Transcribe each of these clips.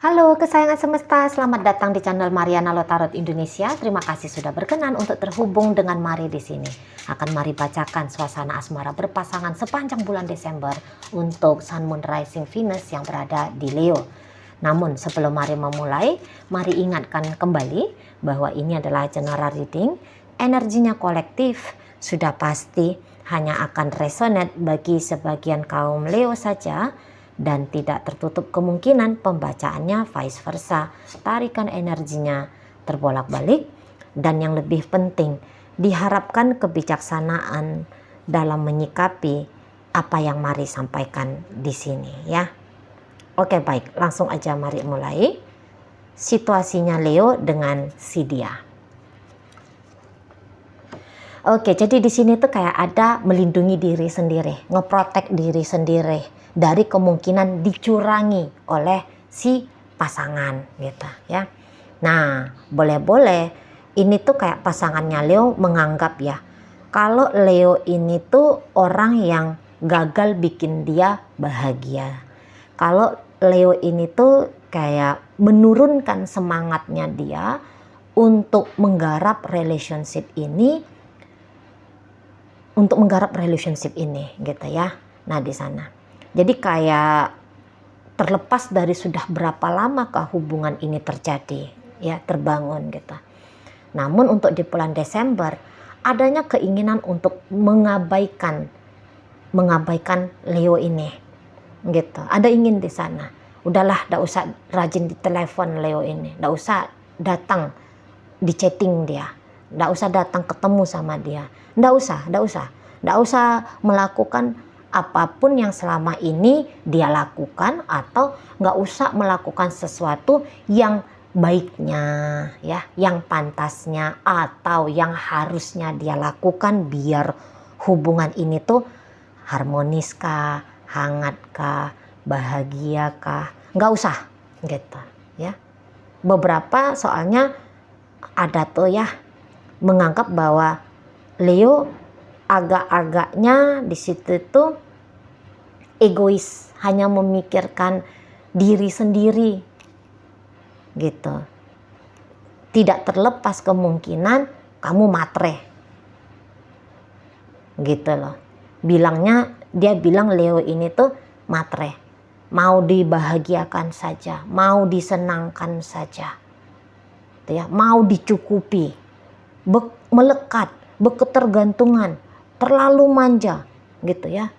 Halo kesayangan semesta, selamat datang di channel Mariana Lotarot Indonesia. Terima kasih sudah berkenan untuk terhubung dengan Mari di sini. Akan Mari bacakan suasana asmara berpasangan sepanjang bulan Desember untuk Sun Moon Rising Venus yang berada di Leo. Namun sebelum Mari memulai, mari ingatkan kembali bahwa ini adalah general reading. Energinya kolektif, sudah pasti hanya akan resonate bagi sebagian kaum Leo saja. Dan tidak tertutup kemungkinan pembacaannya vice versa, tarikan energinya terbolak-balik. Dan yang lebih penting, diharapkan kebijaksanaan dalam menyikapi apa yang Mari sampaikan di sini ya. Oke, baik, langsung aja Mari mulai. Situasinya Leo dengan si dia. Oke, jadi di sini tuh kayak ada melindungi diri sendiri, ngeprotek diri sendiri dari kemungkinan dicurangi oleh si pasangan gitu ya. Nah, boleh-boleh ini tuh kayak pasangannya Leo menganggap ya, kalau Leo ini tuh orang yang gagal bikin dia bahagia. Kalau Leo ini tuh kayak menurunkan semangatnya dia untuk menggarap relationship ini. Gitu ya. Nah di sana. Jadi kayak terlepas dari sudah berapa lamakah hubungan ini terjadi ya, terbangun gitu. Namun untuk di bulan Desember adanya keinginan untuk mengabaikan Leo ini gitu. Ada ingin di sana. Udahlah, ndak usah rajin di telepon Leo ini, ndak usah datang di chatting dia, ndak usah datang ketemu sama dia. Nggak usah melakukan apapun yang selama ini dia lakukan, atau nggak usah melakukan sesuatu yang baiknya ya, yang pantasnya atau yang harusnya dia lakukan biar hubungan ini tuh harmonis kah, hangat kah, bahagia kah. Nggak usah gitu ya. Beberapa soalnya ada tuh ya menganggap bahwa Leo agak-agaknya di situ tuh egois, hanya memikirkan diri sendiri gitu. Tidak terlepas kemungkinan kamu matre gitu loh. Dia bilang Leo ini tuh matre, mau dibahagiakan saja, mau disenangkan saja ya, mau dicukupi, melekat, berketergantungan, terlalu manja gitu ya.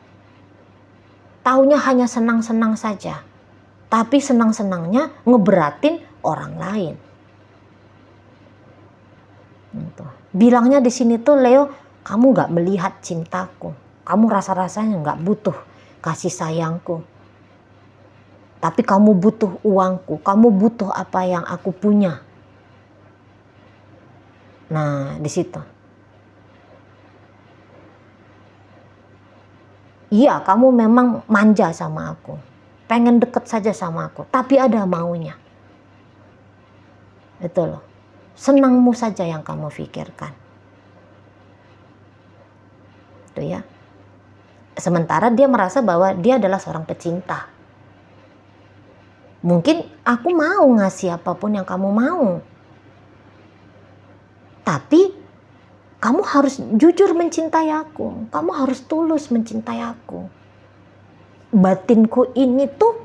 Taunya hanya senang-senang saja, tapi senang-senangnya ngeberatin orang lain gitu. Bilangnya di sini tuh Leo, kamu gak melihat cintaku, kamu rasa-rasanya gak butuh kasih sayangku, tapi kamu butuh uangku, kamu butuh apa yang aku punya. Nah di situ. Iya, kamu memang manja sama aku, pengen deket saja sama aku, tapi ada maunya. Itu loh, senangmu saja yang kamu pikirkan. Itu ya. Sementara dia merasa bahwa dia adalah seorang pecinta. Mungkin aku mau ngasih apapun yang kamu mau, tapi kamu harus jujur mencintai aku. Kamu harus tulus mencintai aku. Batinku ini tuh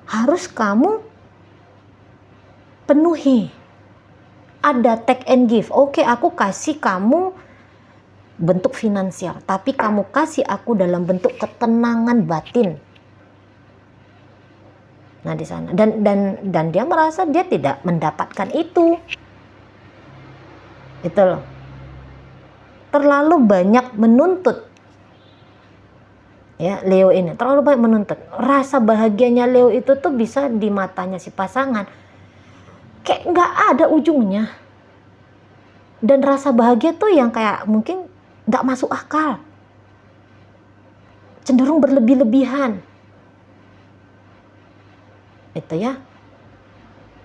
harus kamu penuhi. Ada take and give. Oke, aku kasih kamu bentuk finansial, tapi kamu kasih aku dalam bentuk ketenangan batin. Nah di sana. Dan dia merasa dia tidak mendapatkan itu. Itu loh. Terlalu banyak menuntut ya Leo ini, terlalu banyak menuntut. Rasa bahagianya Leo itu tuh bisa di matanya si pasangan kayak nggak ada ujungnya, dan rasa bahagia tuh yang kayak mungkin nggak masuk akal, cenderung berlebih-lebihan itu ya.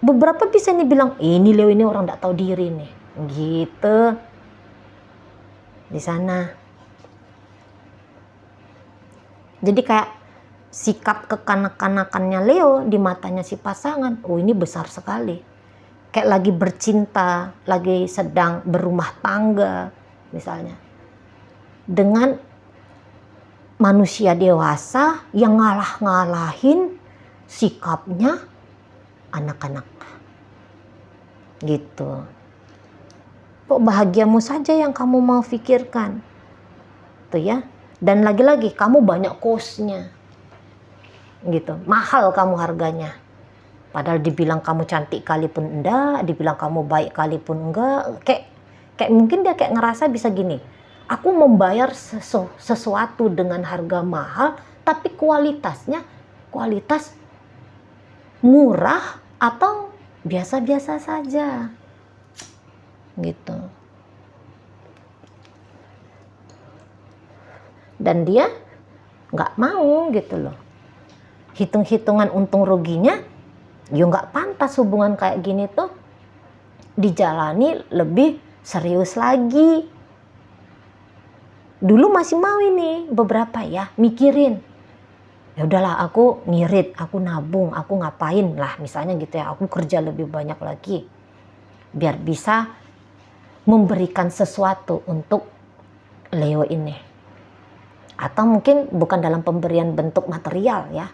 Beberapa bisa nih bilang ini Leo ini orang nggak tahu diri nih gitu di sana. Jadi kayak sikap kekanak-kanakannya Leo di matanya si pasangan, oh ini besar sekali. Kayak lagi bercinta, lagi sedang berumah tangga misalnya. Dengan manusia dewasa yang ngalah-ngalahin sikapnya anak-anak. Gitu. Kok bahagiamu saja yang kamu mau pikirkan? Tuh ya. Dan lagi-lagi kamu banyak cost-nya. Gitu. Mahal kamu harganya. Padahal dibilang kamu cantik kali pun enggak, dibilang kamu baik kali pun enggak. Kayak mungkin dia kayak ngerasa bisa gini. Aku membayar sesuatu dengan harga mahal, tapi kualitasnya kualitas murah atau biasa-biasa saja. Gitu. Dan dia nggak mau gitu loh. Hitung-hitungan untung ruginya, ya nggak pantas hubungan kayak gini tuh dijalani lebih serius lagi. Dulu masih mau ini beberapa ya mikirin. Ya udahlah aku ngirit, aku nabung, aku ngapain lah misalnya gitu ya. Aku kerja lebih banyak lagi biar bisa memberikan sesuatu untuk Leo ini. Atau mungkin bukan dalam pemberian bentuk material ya.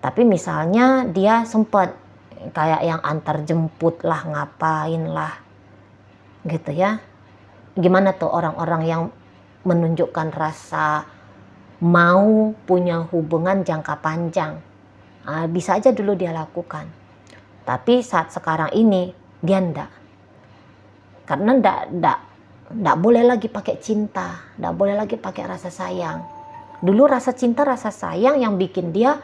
Tapi misalnya dia sempat kayak yang antar jemput lah, ngapain lah. Gitu ya. Gimana tuh orang-orang yang menunjukkan rasa mau punya hubungan jangka panjang. Nah, bisa aja dulu dia lakukan. Tapi saat sekarang ini dia enggak. Karena enggak boleh lagi pakai cinta, enggak boleh lagi pakai rasa sayang. Dulu rasa cinta, rasa sayang yang bikin dia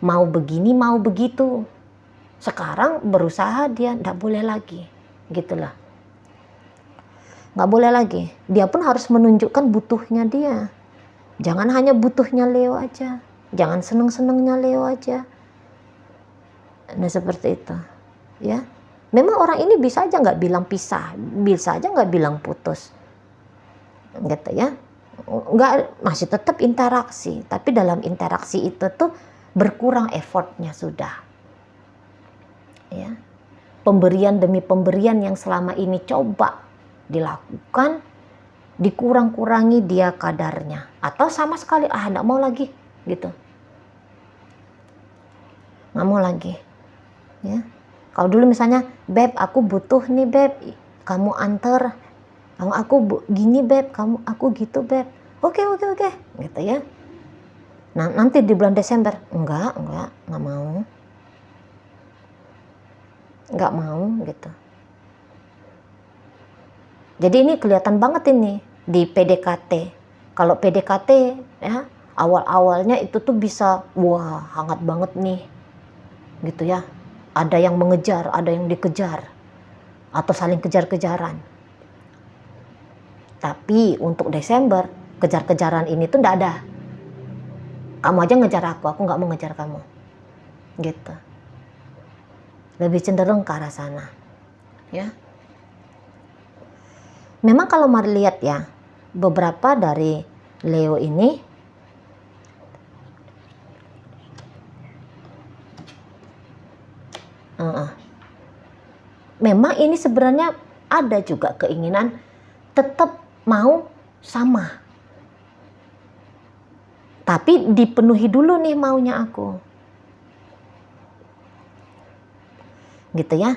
mau begini, mau begitu. Sekarang berusaha dia enggak boleh lagi. Gitulah. Nggak boleh lagi. Dia pun harus menunjukkan butuhnya dia. Jangan hanya butuhnya Leo aja. Jangan seneng-senengnya Leo aja. Nah seperti itu. Ya. Memang orang ini bisa aja nggak bilang pisah. Bisa aja nggak bilang putus. Gitu ya. Nggak, masih tetap interaksi. Tapi dalam interaksi itu tuh berkurang effortnya sudah. Ya. Pemberian demi pemberian yang selama ini coba dilakukan, dikurang-kurangi dia kadarnya, atau sama sekali enggak mau lagi gitu, nggak mau lagi ya. Kalau dulu misalnya, beb aku butuh nih beb, kamu anter, kamu aku gini beb, kamu aku gitu beb, oke gitu ya. Nah nanti di bulan Desember enggak mau gitu. Jadi ini kelihatan banget ini di PDKT. Kalau PDKT ya awal-awalnya itu tuh bisa wah hangat banget nih gitu ya. Ada yang mengejar, ada yang dikejar atau saling kejar-kejaran. Tapi untuk Desember kejar-kejaran ini tuh enggak ada. Kamu aja ngejar aku nggak mau ngejar kamu. Gitu. Lebih cenderung ke arah sana. Ya. Memang kalau mari lihat ya, beberapa dari Leo ini memang ini sebenarnya ada juga keinginan tetap mau sama. Tapi dipenuhi dulu nih maunya aku. Gitu ya.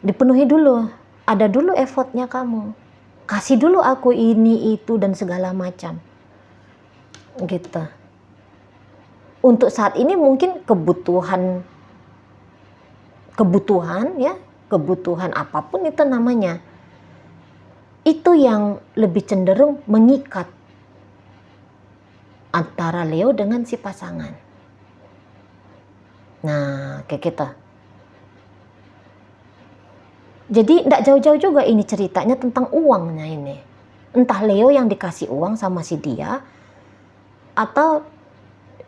Dipenuhi dulu. Ada dulu effortnya kamu. Kasih dulu aku ini, itu, dan segala macam. Gitu. Untuk saat ini mungkin kebutuhan ya, kebutuhan apapun itu namanya. Itu yang lebih cenderung mengikat antara Leo dengan si pasangan. Nah, kayak gitu. Jadi tidak jauh-jauh juga ini ceritanya tentang uangnya ini. Entah Leo yang dikasih uang sama si dia, atau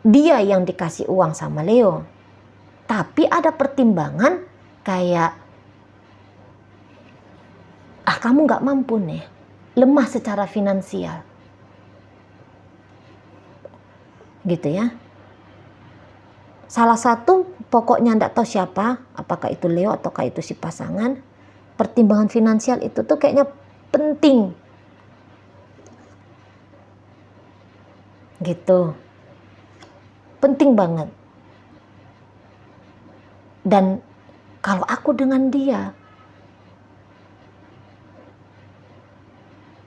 dia yang dikasih uang sama Leo. Tapi ada pertimbangan kayak, kamu nggak mampu nih, lemah secara finansial. gitu ya. Salah satu pokoknya ndak tahu siapa, apakah itu Leo ataukah itu si pasangan, pertimbangan finansial itu tuh kayaknya penting gitu, penting banget. Dan kalau aku dengan dia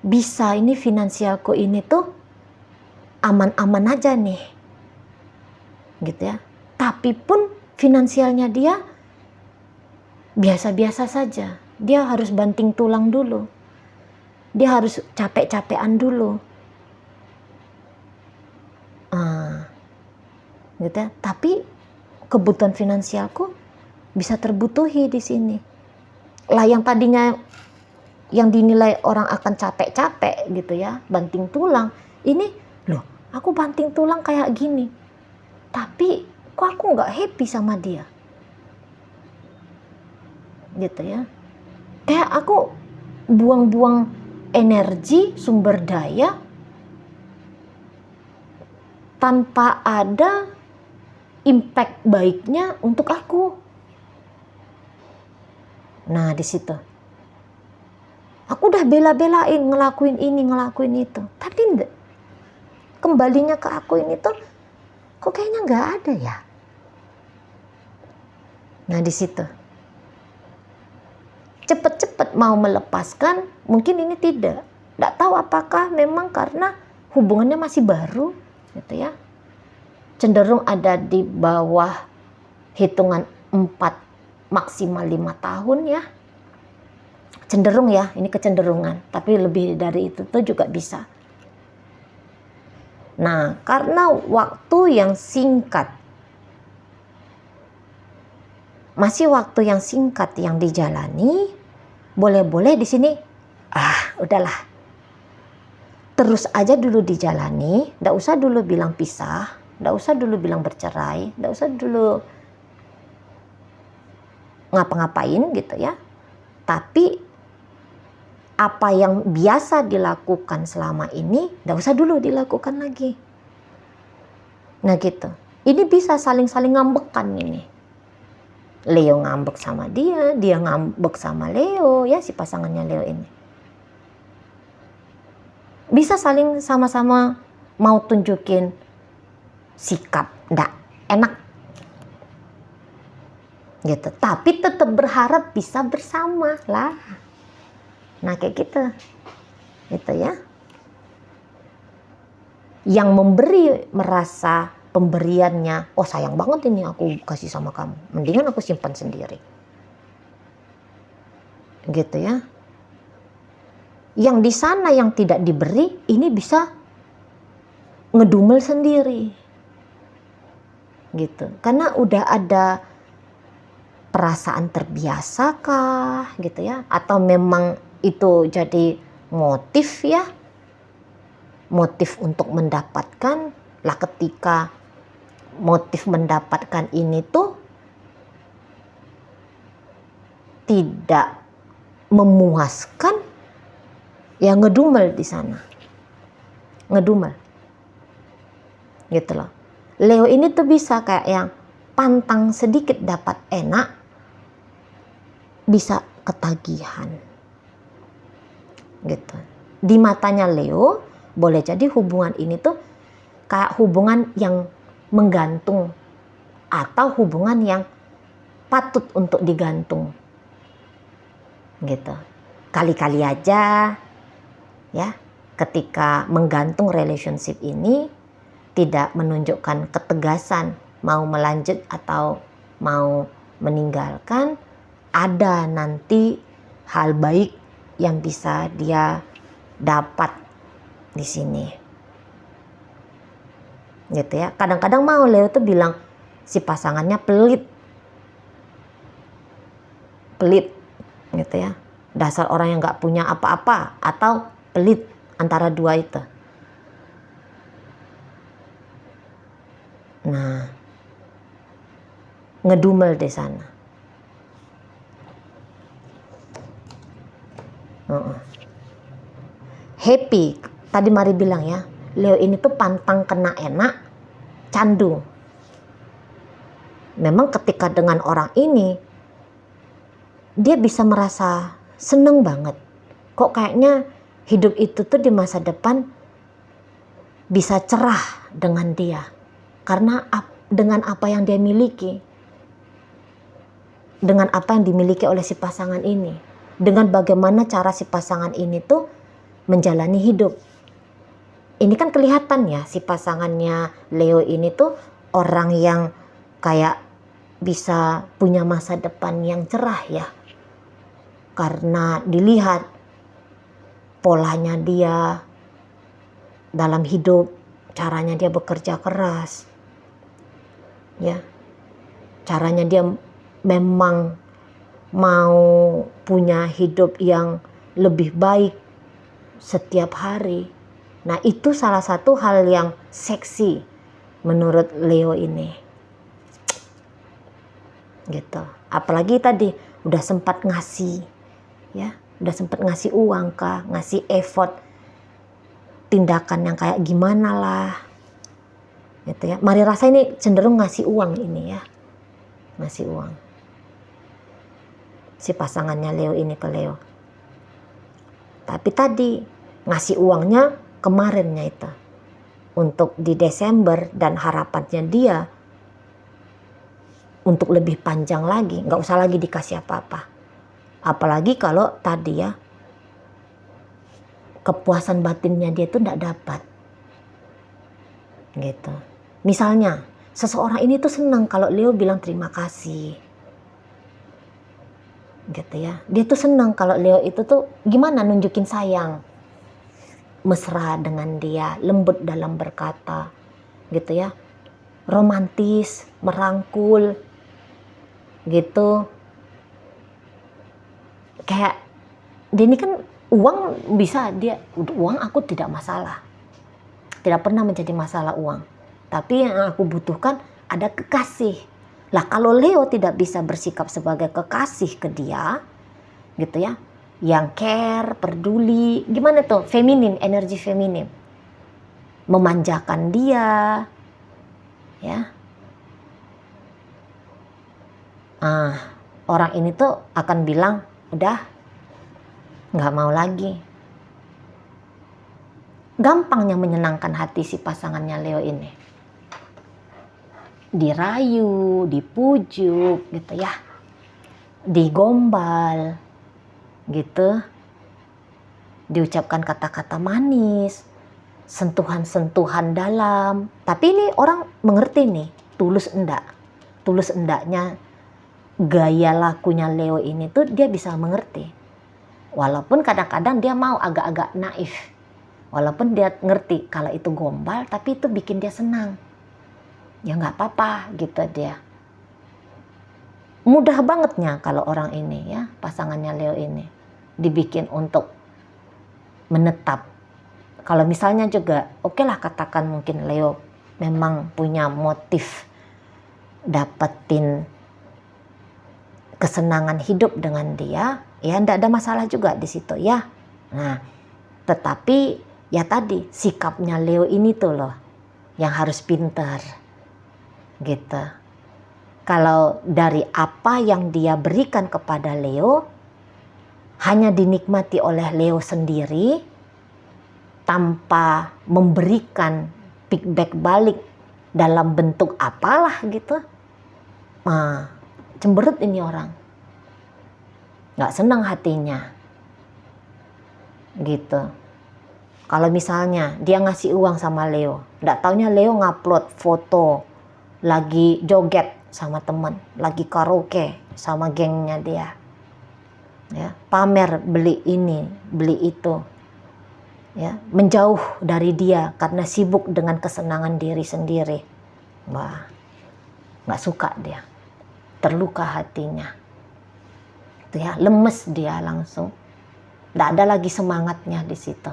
bisa ini finansialku ini tuh aman-aman aja nih gitu ya. Tapi pun finansialnya dia biasa-biasa saja. Dia harus banting tulang dulu. Dia harus capek-capekan dulu. Gitu ya. Tapi kebutuhan finansialku bisa terbutuhi di sini. Lah yang tadinya yang dinilai orang akan capek-capek gitu ya, banting tulang. Ini loh, aku banting tulang kayak gini. Tapi kok aku nggak happy sama dia, gitu ya. Kayak aku buang-buang energi, sumber daya tanpa ada impact baiknya untuk aku. Nah di situ, aku udah bela-belain ngelakuin ini, ngelakuin itu, tapi enggak. Kembalinya ke aku ini tuh kok kayaknya nggak ada ya. Nah di situ cepet-cepet mau melepaskan, mungkin ini tidak tahu apakah memang karena hubungannya masih baru gitu ya, cenderung ada di bawah hitungan 4 maksimal 5 tahun ya, cenderung ya, ini kecenderungan, tapi lebih dari itu tuh juga bisa. Nah, karena waktu yang singkat, masih waktu yang singkat yang dijalani, boleh-boleh di sini, udahlah, terus aja dulu dijalani, nggak usah dulu bilang pisah, nggak usah dulu bilang bercerai, nggak usah dulu ngapa-ngapain gitu ya. Tapi apa yang biasa dilakukan selama ini, nggak usah dulu dilakukan lagi. Nah gitu. Ini bisa saling-saling ngambekan ini. Leo ngambek sama dia ngambek sama Leo ya, si pasangannya Leo ini. Bisa saling sama-sama mau tunjukin sikap nggak enak. Gitu. Tapi tetap berharap bisa bersama lah. Nah kayak gitu, gitu ya. Yang memberi merasa pemberiannya, oh sayang banget ini aku kasih sama kamu, mendingan aku simpan sendiri. Gitu ya. Yang di sana yang tidak diberi, ini bisa ngedumel sendiri. Gitu. Karena udah ada perasaan terbiasa kah gitu ya, atau memang itu jadi motif ya, motif untuk mendapatkan lah. Ketika motif mendapatkan ini tuh tidak memuaskan ya, ngedumel di sana, ngedumel gitu loh. Leo ini tuh bisa kayak yang pantang sedikit dapat enak, bisa ketagihan gitu. Di matanya Leo boleh jadi hubungan ini tuh kayak hubungan yang menggantung atau hubungan yang patut untuk digantung gitu. Kali-kali aja ya, ketika menggantung relationship ini tidak menunjukkan ketegasan mau melanjut atau mau meninggalkan, ada nanti hal baik yang bisa dia dapat di sini. Gitu ya. Kadang-kadang mau Leo tuh bilang si pasangannya pelit gitu ya. Dasar orang yang nggak punya apa-apa atau pelit, antara dua itu. Nah, ngedumel di sana. Happy, tadi Mari bilang ya, Leo ini tuh pantang kena enak, candu. Memang ketika dengan orang ini, dia bisa merasa seneng banget. Kok kayaknya hidup itu tuh di masa depan bisa cerah dengan dia. Karena dengan apa yang dia miliki, dengan apa yang dimiliki oleh si pasangan ini, dengan bagaimana cara si pasangan ini tuh menjalani hidup. Ini kan kelihatan ya, si pasangannya Leo ini tuh orang yang kayak bisa punya masa depan yang cerah ya. Karena dilihat polanya dia dalam hidup, caranya dia bekerja keras. Ya. Caranya dia memang mau punya hidup yang lebih baik setiap hari. Nah, itu salah satu hal yang seksi menurut Leo ini. Gitu. Apalagi tadi udah sempat ngasih, ya, udah sempat ngasih uang kah, ngasih effort, tindakan yang kayak gimana lah, gitu ya. Mari rasa ini cenderung ngasih uang ini ya, ngasih uang. Si pasangannya Leo ini ke Leo. Tapi tadi ngasih uangnya kemarinnya itu untuk di Desember, dan harapannya dia untuk lebih panjang lagi, nggak usah lagi dikasih apa-apa. Apalagi kalau tadi ya, kepuasan batinnya dia itu nggak dapat. Gitu. Misalnya, seseorang ini tuh senang kalau Leo bilang terima kasih. Gitu ya. Dia tuh senang kalau Leo itu tuh gimana nunjukin sayang. Mesra dengan dia, lembut dalam berkata. Gitu ya. Romantis, merangkul. Gitu. Kayak dia ini kan uang bisa dia, uang aku tidak masalah, tidak pernah menjadi masalah uang, tapi yang aku butuhkan ada kekasih. Lah kalau Leo tidak bisa bersikap sebagai kekasih ke dia, gitu ya, yang care, peduli, gimana tuh, feminin, energi feminin, memanjakan dia, ya. Orang ini tuh akan bilang, udah, nggak mau lagi. Gampangnya menyenangkan hati si pasangannya Leo ini. Dirayu, dipujuk, gitu ya, digombal, gitu, diucapkan kata-kata manis, sentuhan-sentuhan dalam. Tapi ini orang mengerti nih, tulus endaknya gaya lakunya Leo ini tuh dia bisa mengerti. Walaupun kadang-kadang dia mau agak-agak naif. Walaupun dia ngerti kalau itu gombal, tapi itu bikin dia senang. Ya nggak apa-apa gitu dia. Mudah bangetnya kalau orang ini ya, pasangannya Leo ini, dibikin untuk menetap. Kalau misalnya juga, oke lah katakan mungkin Leo memang punya motif dapetin kesenangan hidup dengan dia, ya enggak ada masalah juga di situ ya. Nah, tetapi ya tadi sikapnya Leo ini tuh loh yang harus pintar gitu. Kalau dari apa yang dia berikan kepada Leo hanya dinikmati oleh Leo sendiri tanpa memberikan feedback balik dalam bentuk apalah gitu, cemberut ini orang, nggak senang hatinya gitu. Kalau misalnya dia ngasih uang sama Leo, nggak taunya Leo ngupload foto lagi joget sama teman, lagi karaoke sama gengnya dia, ya, pamer beli ini beli itu, ya, menjauh dari dia karena sibuk dengan kesenangan diri sendiri. Wah, nggak suka dia, terluka hatinya, itu ya, lemes dia langsung, nggak ada lagi semangatnya di situ.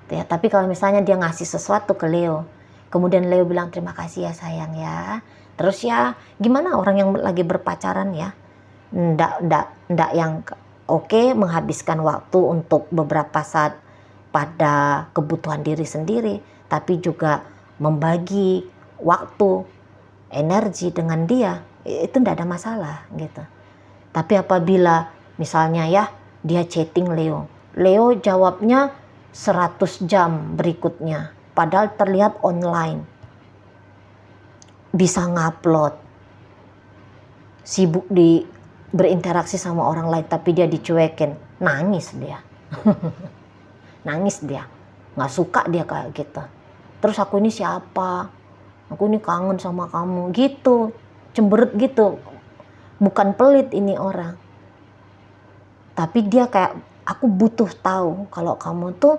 Ya, tapi kalau misalnya dia ngasih sesuatu ke Leo, kemudian Leo bilang terima kasih ya sayang ya, terus ya gimana orang yang lagi berpacaran ya, ndak yang oke menghabiskan waktu untuk beberapa saat pada kebutuhan diri sendiri, tapi juga membagi waktu, energi dengan dia, itu tidak ada masalah gitu. Tapi apabila misalnya ya dia chatting Leo jawabnya 100 jam berikutnya, padahal terlihat online, bisa ngupload, sibuk berinteraksi sama orang lain, tapi dia dicuekin, nangis dia. Nangis dia, nggak suka dia kayak gitu. Terus aku ini siapa? Aku ini kangen sama kamu gitu, cemberut gitu. Bukan pelit ini orang, tapi dia kayak, aku butuh tahu kalau kamu tuh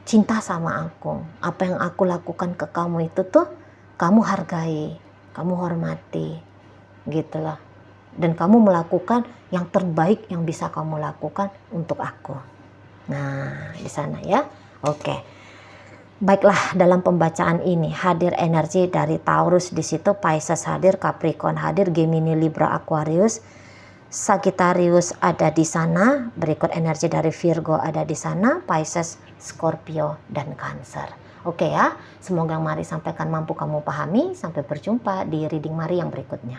cinta sama aku. Apa yang aku lakukan ke kamu itu tuh kamu hargai, kamu hormati gitu loh. Dan kamu melakukan yang terbaik yang bisa kamu lakukan untuk aku. Nah, di sana ya. Oke. Baiklah, dalam pembacaan ini hadir energi dari Taurus, di situ Pisces hadir, Capricorn hadir, Gemini, Libra, Aquarius, Sagittarius ada di sana, berikut energi dari Virgo ada di sana, Pisces, Scorpio dan Cancer. Oke ya, semoga yang Mari sampaikan mampu kamu pahami. Sampai berjumpa di reading Mari yang berikutnya.